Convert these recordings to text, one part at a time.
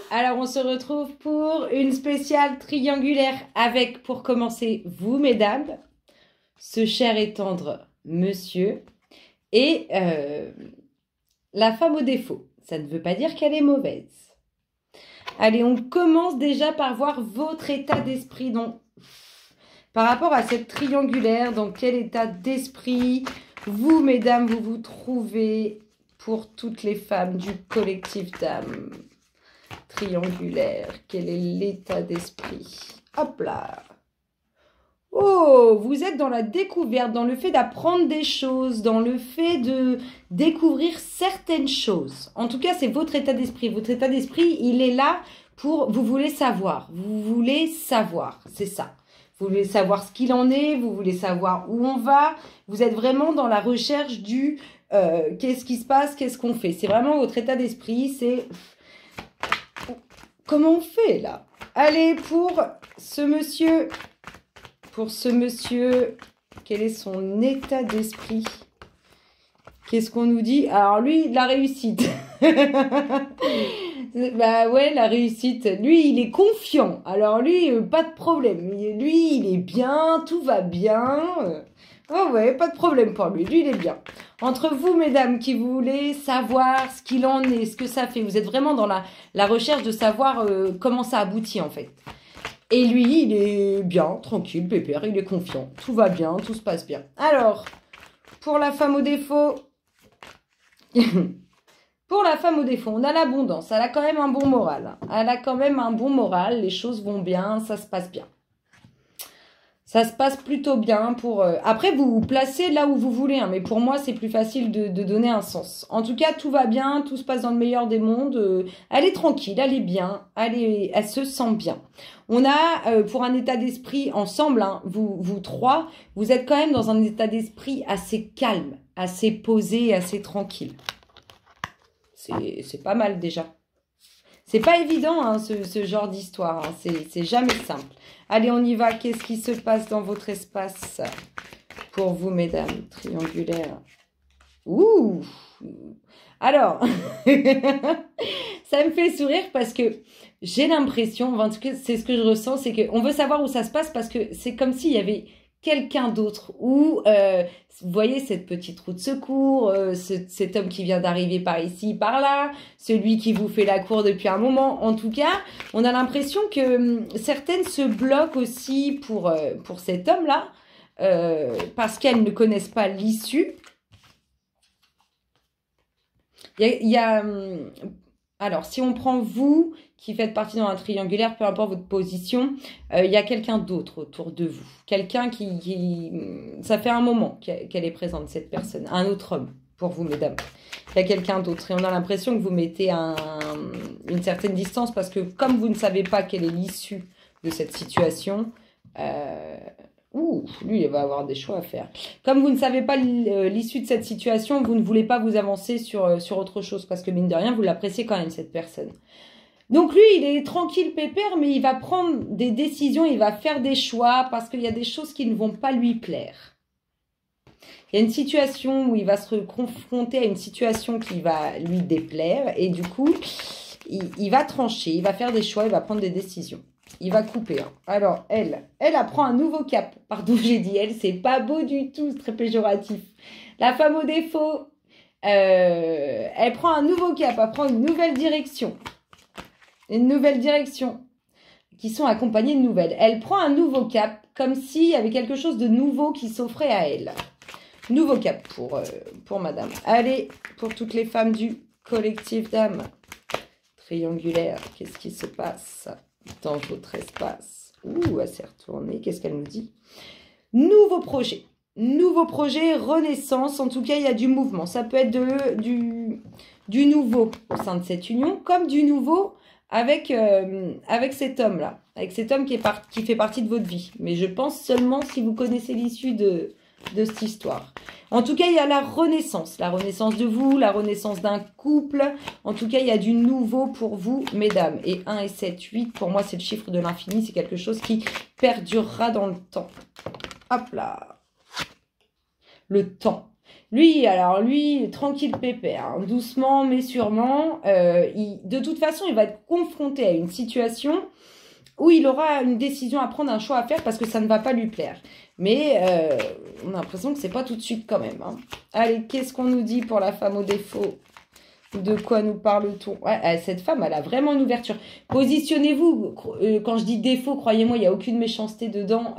Alors on se retrouve pour une spéciale triangulaire avec, pour commencer, vous mesdames, ce cher et tendre monsieur et la femme au défaut. Ça ne veut pas dire qu'elle est mauvaise. Allez, on commence déjà par voir votre état d'esprit. Donc, par rapport à cette triangulaire, dans quel état d'esprit vous, mesdames, vous vous trouvez pour toutes les femmes du collectif d'âme triangulaire? Quel est l'état d'esprit? Hop là! Oh, vous êtes dans la découverte, dans le fait d'apprendre des choses, dans le fait de découvrir certaines choses. En tout cas, c'est votre état d'esprit. Votre état d'esprit, il est là pour... Vous voulez savoir. Vous voulez savoir. C'est ça. Vous voulez savoir ce qu'il en est. Vous voulez savoir où on va. Vous êtes vraiment dans la recherche du qu'est-ce qui se passe, qu'est-ce qu'on fait. C'est vraiment votre état d'esprit. C'est... Comment on fait, là? Allez, pour ce monsieur... quel est son état d'esprit? Qu'est-ce qu'on nous dit? Alors lui, la réussite. Bah ouais, la réussite. Lui, il est confiant. Alors lui, pas de problème. Lui, il est bien, tout va bien. Oh ouais, pas de problème pour lui. Lui, il est bien. Entre vous, mesdames, qui voulez savoir ce qu'il en est, ce que ça fait, vous êtes vraiment dans la recherche de savoir comment ça aboutit, en fait. Et lui, il est bien, tranquille, pépère, il est confiant. Tout va bien, tout se passe bien. Alors, pour la femme au défaut... Pour la femme au défaut, on a l'abondance. Elle a quand même un bon moral. Elle a quand même un bon moral. Les choses vont bien, ça se passe bien. Ça se passe plutôt bien pour... Après, vous vous placez là où vous voulez. Hein, mais pour moi, c'est plus facile de donner un sens. En tout cas, tout va bien. Tout se passe dans le meilleur des mondes. Elle est tranquille, elle est bien. Elle se sent bien. On a, pour un état d'esprit ensemble, hein, vous trois, vous êtes quand même dans un état d'esprit assez calme, assez posé, assez tranquille. C'est pas mal déjà. C'est pas évident, hein, ce genre d'histoire. Hein. C'est jamais simple. Allez, on y va. Qu'est-ce qui se passe dans votre espace pour vous, mesdames triangulaires? Ouh! Alors, ça me fait sourire parce que j'ai l'impression, en tout cas, c'est ce que je ressens, c'est qu'on veut savoir où ça se passe parce que c'est comme s'il y avait quelqu'un d'autre ou vous voyez cette petite roue de secours, cet homme qui vient d'arriver par ici, par là, celui qui vous fait la cour depuis un moment. En tout cas, on a l'impression que certaines se bloquent aussi pour cet homme-là parce qu'elles ne connaissent pas l'issue. Alors, si on prend vous, qui faites partie dans un triangulaire, peu importe votre position, il y a quelqu'un d'autre autour de vous. Quelqu'un qui... Ça fait un moment qu'elle est présente, cette personne. Un autre homme, pour vous, mesdames. Il y a quelqu'un d'autre. Et on a l'impression que vous mettez une certaine distance parce que comme vous ne savez pas quelle est l'issue de cette situation... lui, il va avoir des choix à faire. Comme vous ne savez pas l'issue de cette situation, vous ne voulez pas vous avancer sur autre chose parce que, mine de rien, vous l'appréciez quand même, cette personne. Donc, lui, il est tranquille, pépère, mais il va prendre des décisions, il va faire des choix parce qu'il y a des choses qui ne vont pas lui plaire. Il y a une situation où il va se confronter à une situation qui va lui déplaire et du coup, il va trancher, il va faire des choix, il va prendre des décisions. Il va couper. Hein. Alors, elle apprend un nouveau cap. Pardon, j'ai dit elle, c'est pas beau du tout, c'est très péjoratif. La femme au défaut, elle prend un nouveau cap, elle prend une nouvelle direction. Une nouvelle direction qui sont accompagnées de nouvelles. Elle prend un nouveau cap, comme s'il y avait quelque chose de nouveau qui s'offrait à elle. Nouveau cap pour madame. Allez, pour toutes les femmes du collectif d'âme triangulaire, qu'est-ce qui se passe dans votre espace? Elle s'est retournée. Qu'est-ce qu'elle nous dit? Nouveau projet. Nouveau projet, renaissance. En tout cas, il y a du mouvement. Ça peut être du nouveau au sein de cette union, comme du nouveau avec cet homme-là. Avec cet homme qui fait partie de votre vie. Mais je pense seulement si vous connaissez l'issue de cette histoire. En tout cas, il y a la renaissance de vous, la renaissance d'un couple. En tout cas, il y a du nouveau pour vous, mesdames. Et 1 et 7, 8, pour moi, c'est le chiffre de l'infini. C'est quelque chose qui perdurera dans le temps. Hop là. Le temps. Lui, alors lui, tranquille pépère, hein, doucement mais sûrement. De toute façon, il va être confronté à une situation où il aura une décision à prendre, un choix à faire parce que ça ne va pas lui plaire. Mais on a l'impression que c'est pas tout de suite quand même. Hein. Allez, qu'est-ce qu'on nous dit pour la femme au défaut? De quoi nous parle-t-on? Ouais, cette femme, elle a vraiment une ouverture. Positionnez-vous. Quand je dis défaut, croyez-moi, il n'y a aucune méchanceté dedans.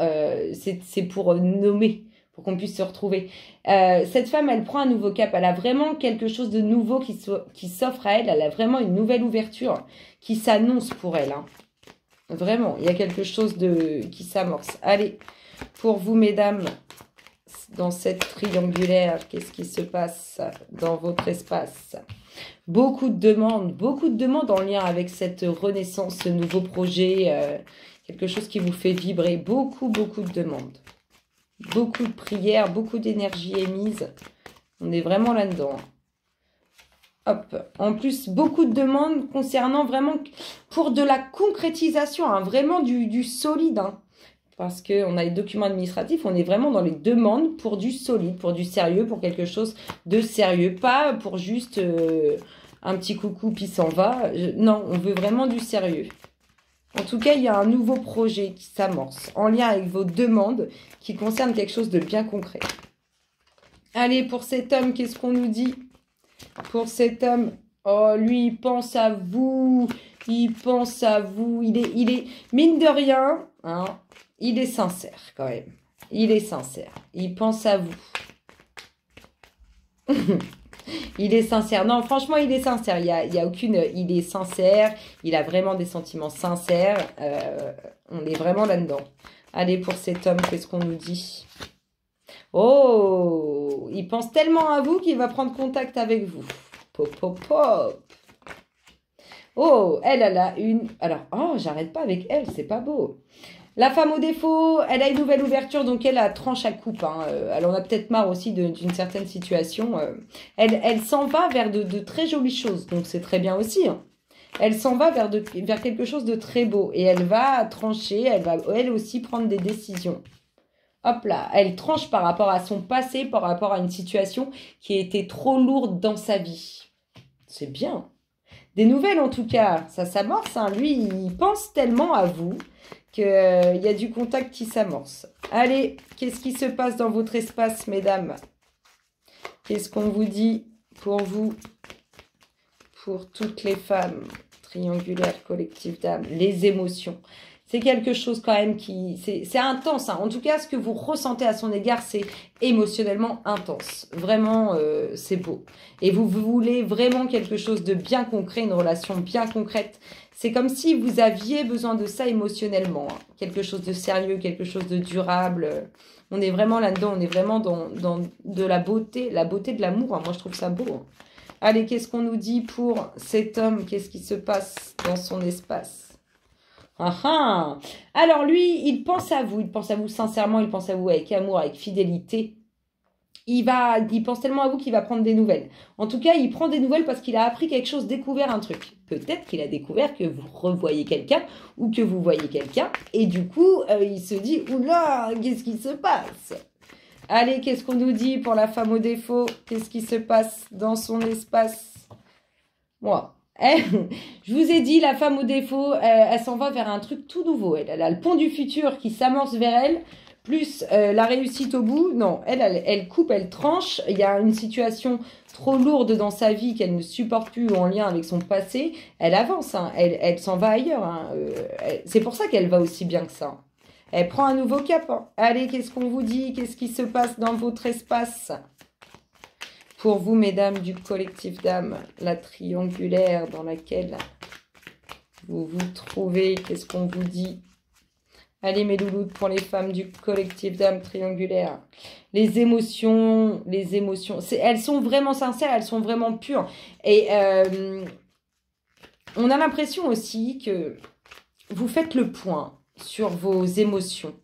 C'est pour nommer, pour qu'on puisse se retrouver. Cette femme, elle prend un nouveau cap. Elle a vraiment quelque chose de nouveau qui s'offre à elle. Elle a vraiment une nouvelle ouverture qui s'annonce pour elle. Hein. Vraiment, il y a quelque chose qui s'amorce. Allez, pour vous, mesdames, dans cette triangulaire, qu'est-ce qui se passe dans votre espace? Beaucoup de demandes en lien avec cette renaissance, ce nouveau projet, quelque chose qui vous fait vibrer. Beaucoup de demandes. Beaucoup de prières, beaucoup d'énergie émise. On est vraiment là-dedans. Hop. En plus, beaucoup de demandes concernant vraiment pour de la concrétisation, hein, vraiment du solide. Hein, parce qu'on a les documents administratifs, on est vraiment dans les demandes pour du solide, pour du sérieux, pour quelque chose de sérieux. Pas pour juste un petit coucou puis s'en va. Non, on veut vraiment du sérieux. En tout cas, il y a un nouveau projet qui s'amorce en lien avec vos demandes qui concerne quelque chose de bien concret. Allez, pour cet homme, qu'est-ce qu'on nous dit? Pour cet homme, oh, lui, il pense à vous. Il pense à vous. Il est mine de rien, hein, il est sincère quand même. Il est sincère. Il pense à vous. Il est sincère. Non, franchement, il est sincère. Il y a aucune... Il est sincère. Il a vraiment des sentiments sincères. On est vraiment là-dedans. Allez, pour cet homme, qu'est-ce qu'on nous dit? Oh, il pense tellement à vous qu'il va prendre contact avec vous. Pop, pop, pop. Oh, elle a une... Alors, oh, j'arrête pas avec elle, c'est pas beau. La femme au défaut, elle a une nouvelle ouverture, donc elle a tranche à coupe. Hein. Elle en a peut-être marre aussi d'une certaine situation. Elle s'en va vers de très jolies choses, donc c'est très bien aussi. Hein. Elle s'en va vers quelque chose de très beau. Et elle va trancher, elle va elle aussi prendre des décisions. Hop là, elle tranche par rapport à son passé, par rapport à une situation qui était trop lourde dans sa vie. C'est bien. Des nouvelles en tout cas, ça s'amorce. Hein. Lui, il pense tellement à vous qu'il y a du contact qui s'amorce. Allez, qu'est-ce qui se passe dans votre espace, mesdames? Qu'est-ce qu'on vous dit pour vous? Pour toutes les femmes, triangulaire, collectif d'âme, les émotions. C'est quelque chose quand même qui... C'est intense. Hein. En tout cas, ce que vous ressentez à son égard, c'est émotionnellement intense. Vraiment, c'est beau. Et vous voulez vraiment quelque chose de bien concret, une relation bien concrète. C'est comme si vous aviez besoin de ça émotionnellement. Hein. Quelque chose de sérieux, quelque chose de durable. On est vraiment là-dedans. On est vraiment dans de la beauté de l'amour. Hein. Moi, je trouve ça beau. Hein. Allez, qu'est-ce qu'on nous dit pour cet homme? Qu'est-ce qui se passe dans son espace? Ah, alors lui, il pense à vous sincèrement, il pense à vous avec amour, avec fidélité. Il pense tellement à vous qu'il va prendre des nouvelles. En tout cas, il prend des nouvelles parce qu'il a appris quelque chose, découvert un truc. Peut-être qu'il a découvert que vous revoyez quelqu'un ou que vous voyez quelqu'un. Et du coup, il se dit, oula, qu'est-ce qui se passe? Allez, qu'est-ce qu'on nous dit pour la femme au défaut? Qu'est-ce qui se passe dans son espace? Moi. Je vous ai dit, la femme au défaut, elle s'en va vers un truc tout nouveau. Elle a le pont du futur qui s'amorce vers elle, plus la réussite au bout. Non, elle coupe, elle tranche. Il y a une situation trop lourde dans sa vie qu'elle ne supporte plus ou en lien avec son passé. Elle avance, hein, elle s'en va ailleurs. Hein, c'est pour ça qu'elle va aussi bien que ça. Elle prend un nouveau cap. Hein. Allez, qu'est-ce qu'on vous dit? Qu'est-ce qui se passe dans votre espace? Pour vous, mesdames du collectif d'âme, la triangulaire dans laquelle vous vous trouvez, qu'est-ce qu'on vous dit? Allez, mes louloutes, pour les femmes du collectif d'âme triangulaire. Les émotions, elles sont vraiment sincères, elles sont vraiment pures. Et on a l'impression aussi que vous faites le point sur vos émotions.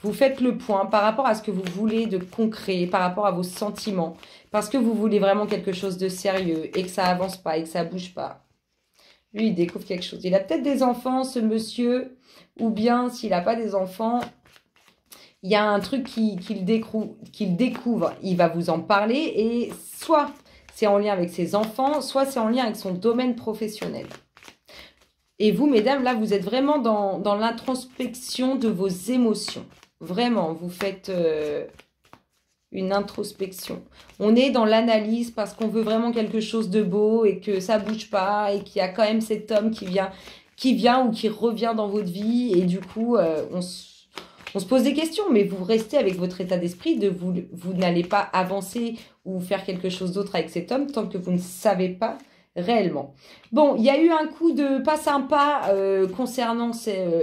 Vous faites le point par rapport à ce que vous voulez de concret, par rapport à vos sentiments, parce que vous voulez vraiment quelque chose de sérieux et que ça avance pas et que ça bouge pas. Lui, il découvre quelque chose. Il a peut-être des enfants, ce monsieur, ou bien s'il n'a pas des enfants, il y a un truc qu'il découvre. Il va vous en parler et soit c'est en lien avec ses enfants, soit c'est en lien avec son domaine professionnel. Et vous, mesdames, là, vous êtes vraiment dans l'introspection de vos émotions. Vraiment, vous faites une introspection. On est dans l'analyse parce qu'on veut vraiment quelque chose de beau et que ça bouge pas et qu'il y a quand même cet homme qui vient ou qui revient dans votre vie. Et du coup, on se pose des questions, mais vous restez avec votre état d'esprit de vous n'allez pas avancer ou faire quelque chose d'autre avec cet homme tant que vous ne savez pas réellement. Bon, il y a eu un coup de pas sympa concernant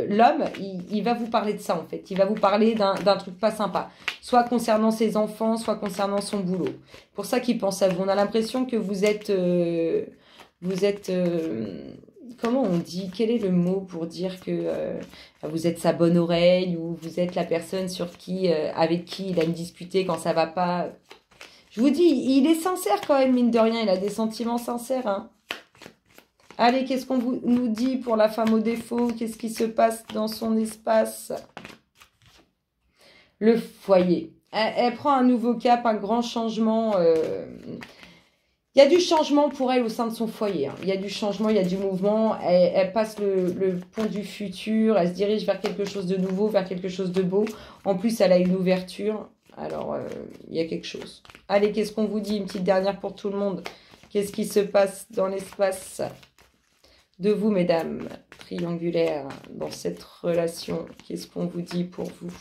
l'homme. Il va vous parler de ça, en fait. Il va vous parler d'un truc pas sympa. Soit concernant ses enfants, soit concernant son boulot. Pour ça qu'il pense à vous. On a l'impression que vous êtes... comment on dit? Quel est le mot pour dire que vous êtes sa bonne oreille ou vous êtes la personne avec qui il aime discuter quand ça va pas? Je vous dis, il est sincère quand même, mine de rien. Il a des sentiments sincères. Hein. Allez, qu'est-ce qu'on nous dit pour la femme au défaut? Qu'est-ce qui se passe dans son espace? Le foyer. Elle prend un nouveau cap, un grand changement. Il y a du changement pour elle au sein de son foyer. Hein. Il y a du changement, il y a du mouvement. Elle passe le pont du futur. Elle se dirige vers quelque chose de nouveau, vers quelque chose de beau. En plus, elle a une ouverture. Alors, il y a quelque chose. Allez, qu'est-ce qu'on vous dit? Une petite dernière pour tout le monde. Qu'est-ce qui se passe dans l'espace de vous, mesdames triangulaires, dans cette relation? Qu'est-ce qu'on vous dit pour vous?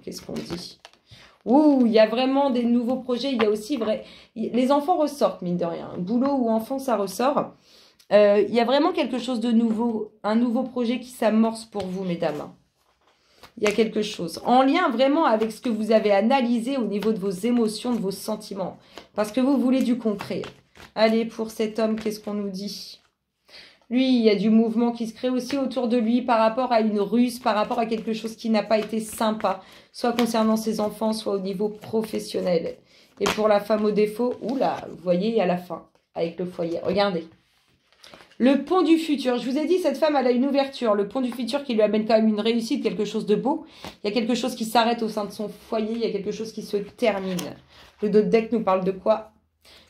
Qu'est-ce qu'on dit? Ouh, il y a vraiment des nouveaux projets. Il y a aussi les enfants ressortent, mine de rien. Boulot ou enfant, ça ressort. Il y a vraiment quelque chose de nouveau. Un nouveau projet qui s'amorce pour vous, mesdames. Il y a quelque chose. En lien vraiment avec ce que vous avez analysé au niveau de vos émotions, de vos sentiments. Parce que vous voulez du concret. Allez, pour cet homme, qu'est-ce qu'on nous dit? Lui, il y a du mouvement qui se crée aussi autour de lui par rapport à une ruse, par rapport à quelque chose qui n'a pas été sympa. Soit concernant ses enfants, soit au niveau professionnel. Et pour la femme au défaut, oula, vous voyez, à la fin, avec le foyer. Regardez. Le pont du futur. Je vous ai dit, cette femme, elle a une ouverture. Le pont du futur qui lui amène quand même une réussite, quelque chose de beau. Il y a quelque chose qui s'arrête au sein de son foyer. Il y a quelque chose qui se termine. Le dos de deck nous parle de quoi?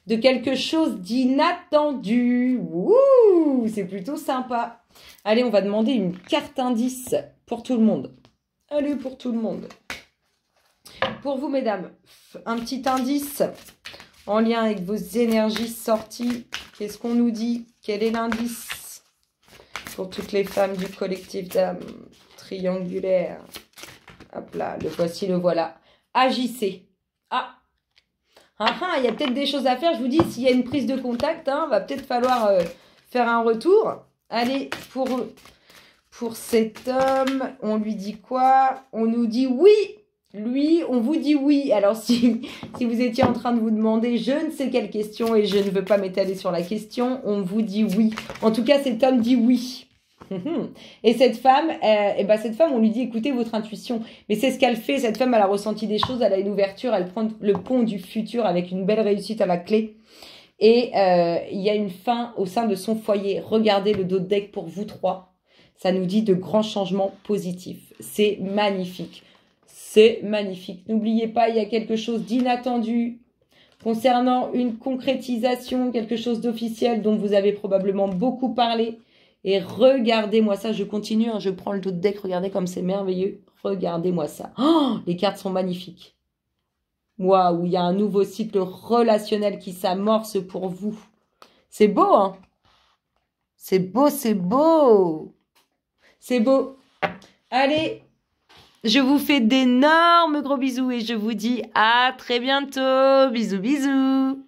De quelque chose d'inattendu. Ouh, c'est plutôt sympa. Allez, on va demander une carte indice pour tout le monde. Allez, pour tout le monde. Pour vous, mesdames, un petit indice en lien avec vos énergies sorties. Qu'est-ce qu'on nous dit? Quel est l'indice pour toutes les femmes du collectif d'âmes triangulaires? Hop là, le voici, le voilà. Agissez. Il y a peut-être des choses à faire. Je vous dis, s'il y a une prise de contact, va peut-être falloir faire un retour. Allez, pour cet homme, on lui dit quoi? On nous dit oui. Lui, on vous dit oui. Alors, si vous étiez en train de vous demander je ne sais quelle question et je ne veux pas m'étaler sur la question, on vous dit oui. En tout cas, cet homme dit oui. Et cette femme, on lui dit écoutez votre intuition. Mais c'est ce qu'elle fait. Cette femme, elle a ressenti des choses, elle a une ouverture, elle prend le pont du futur avec une belle réussite à la clé. Et il y a une fin au sein de son foyer. Regardez le dos de deck pour vous trois. Ça nous dit de grands changements positifs. C'est magnifique. C'est magnifique. N'oubliez pas, il y a quelque chose d'inattendu concernant une concrétisation, quelque chose d'officiel dont vous avez probablement beaucoup parlé. Et regardez-moi ça, je continue, je prends le dos de deck, regardez comme c'est merveilleux. Regardez-moi ça. Oh, les cartes sont magnifiques. Waouh, il y a un nouveau cycle relationnel qui s'amorce pour vous. C'est beau, hein? C'est beau, c'est beau. C'est beau. Allez, je vous fais d'énormes gros bisous et je vous dis à très bientôt. Bisous, bisous.